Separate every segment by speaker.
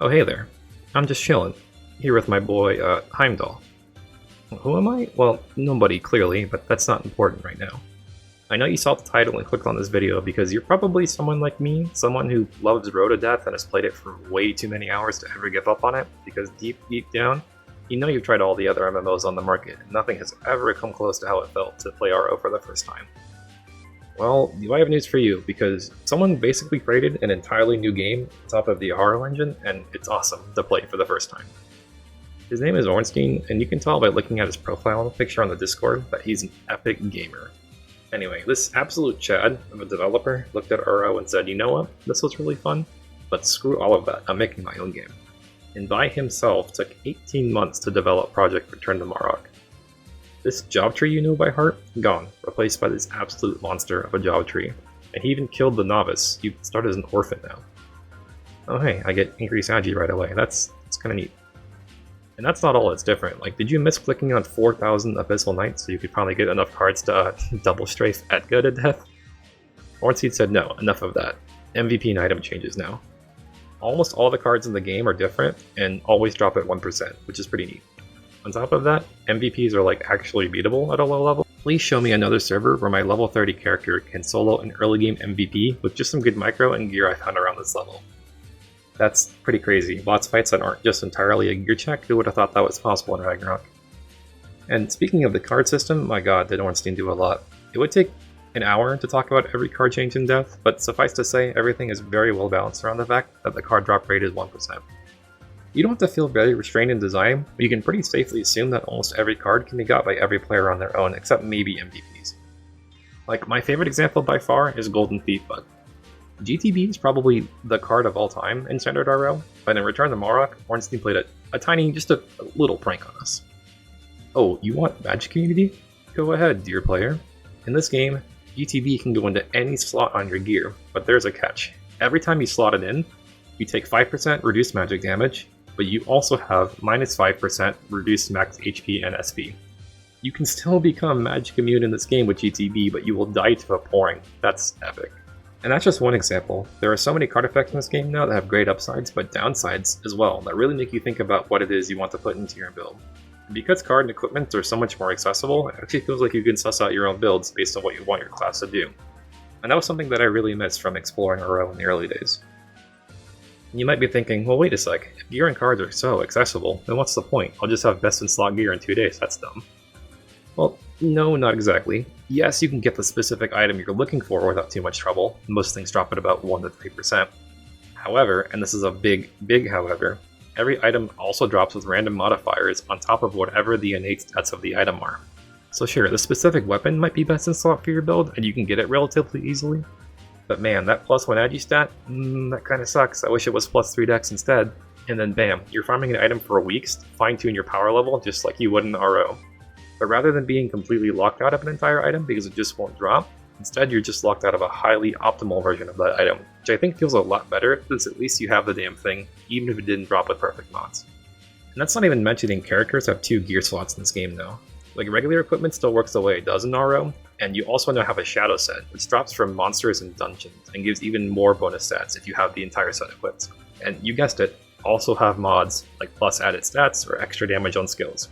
Speaker 1: Oh hey there. I'm just chilling. Here with my boy, Heimdall. Who am I? Well, nobody, clearly, but that's not important right now. I know you saw the title and clicked on this video because you're probably someone like me, someone who loves Road to Death and has played it for way too many hours to ever give up on it, because deep down, you know you've tried all the other MMOs on the market, and nothing has ever come close to how it felt to play RO for the first time. Well, I have news for you, because someone basically created an entirely new game on top of the RO engine, and it's awesome to play for the first time. His name is Ornstein, and you can tell by looking at his profile picture on the Discord that he's an epic gamer. Anyway, this absolute chad of a developer looked at RO and said, you know what, this was really fun, but screw all of that, I'm making my own game. And by himself took 18 months to develop Project Return to Marok. This job tree you knew by heart, gone, replaced by this absolute monster of a job tree. And he even killed the novice. You start as an orphan now. Oh hey, I get increased agi right away. That's kinda neat. And that's not all that's different. Like, did you miss clicking on 4,000 Abyssal Knights so you could finally get enough cards to double strafe Edgar to death? Ornstein said no, enough of that. MVP and item changes now. Almost all the cards in the game are different and always drop at 1%, which is pretty neat. On top of that, MVPs are like actually beatable at a low level. Please show me another server where my level 30 character can solo an early game MVP with just some good micro and gear I found around this level. That's pretty crazy. Bots fights that aren't just entirely a gear check, who would have thought that was possible in Ragnarok? And speaking of the card system, my god, did Ornstein do a lot. It would take an hour to talk about every card change in depth, but suffice to say, everything is very well balanced around the fact that the card drop rate is 1%. You don't have to feel very restrained in design, but you can pretty safely assume that almost every card can be got by every player on their own, except maybe MVPs. Like, my favorite example by far is Golden Thief Bug. GTB is probably the card of all time in Standard RO, but in Return to Marok, Ornstein played a tiny, just a little prank on us. Oh, you want Magic Community? Go ahead, dear player. In this game, GTB can go into any slot on your gear, but there's a catch. Every time you slot it in, you take 5% reduced magic damage, but you also have minus 5% reduced max HP and SP. You can still become magic immune in this game with GTB, but you will die to a pouring. That's epic. And that's just one example. There are so many card effects in this game now that have great upsides, but downsides as well, that really make you think about what it is you want to put into your build. And because card and equipment are so much more accessible, it actually feels like you can suss out your own builds based on what you want your class to do. And that was something that I really missed from exploring RO in the early days. You might be thinking, well wait a sec, if gear and cards are so accessible, then what's the point? I'll just have best in slot gear in 2 days, that's dumb. Well, no, not exactly. Yes, you can get the specific item you're looking for without too much trouble. Most things drop at about 1 to 3%. However, and this is a big however, every item also drops with random modifiers on top of whatever the innate stats of the item are. So sure, the specific weapon might be best in slot for your build, and you can get it relatively easily. But man, that plus 1 agi stat, that kinda sucks. I wish it was plus 3 dex instead. And then bam, you're farming an item for weeks to fine-tune your power level just like you would in RO. But rather than being completely locked out of an entire item because it just won't drop, instead you're just locked out of a highly optimal version of that item, which I think feels a lot better since at least you have the damn thing, even if it didn't drop with perfect mods. And that's not even mentioning characters have 2 gear slots in this game though. Like, regular equipment still works the way it does in RO, and you also now have a shadow set, which drops from monsters and dungeons, and gives even more bonus stats if you have the entire set equipped. And you guessed it, also have mods like plus added stats or extra damage on skills.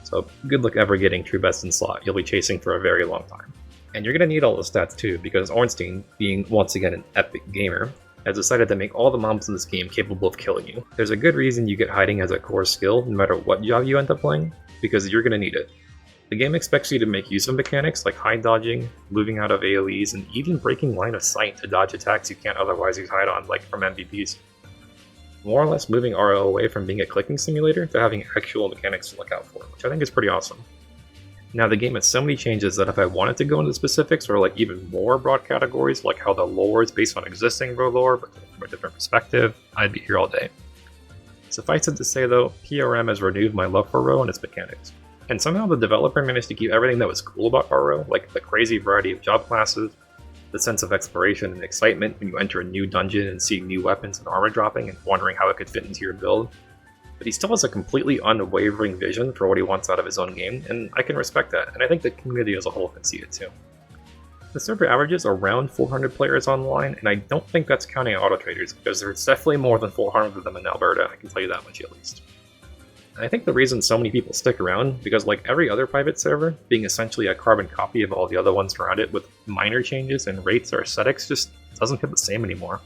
Speaker 1: So good luck ever getting true best in slot, you'll be chasing for a very long time. And you're going to need all the stats too, because Ornstein, being once again an epic gamer, has decided to make all the mobs in this game capable of killing you. There's a good reason you get hiding as a core skill no matter what job you end up playing, because you're going to need it. The game expects you to make use of mechanics like hide dodging, moving out of AoEs, and even breaking line of sight to dodge attacks you can't otherwise use hide on, like from MVPs. More or less moving RO away from being a clicking simulator to having actual mechanics to look out for, which I think is pretty awesome. Now the game has so many changes that if I wanted to go into specifics or like even more broad categories like how the lore is based on existing RO lore but from a different perspective, I'd be here all day. Suffice it to say though, PRM has renewed my love for RO and its mechanics. And somehow the developer managed to keep everything that was cool about RO, like the crazy variety of job classes, the sense of exploration and excitement when you enter a new dungeon and see new weapons and armor dropping and wondering how it could fit into your build. But he still has a completely unwavering vision for what he wants out of his own game, and I can respect that, and I think the community as a whole can see it too. The server averages around 400 players online, and I don't think that's counting auto traders, because there's definitely more than 400 of them in Alberta, I can tell you that much at least. And I think the reason so many people stick around, because like every other private server, being essentially a carbon copy of all the other ones around it with minor changes in rates or aesthetics, just doesn't hit the same anymore.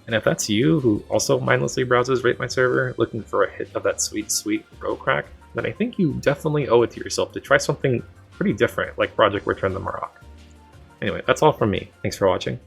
Speaker 1: And if that's you, who also mindlessly browses Rate My Server, looking for a hit of that sweet, sweet row crack, then I think you definitely owe it to yourself to try something pretty different, like Project Return the Maroc. Anyway, that's all from me. Thanks for watching.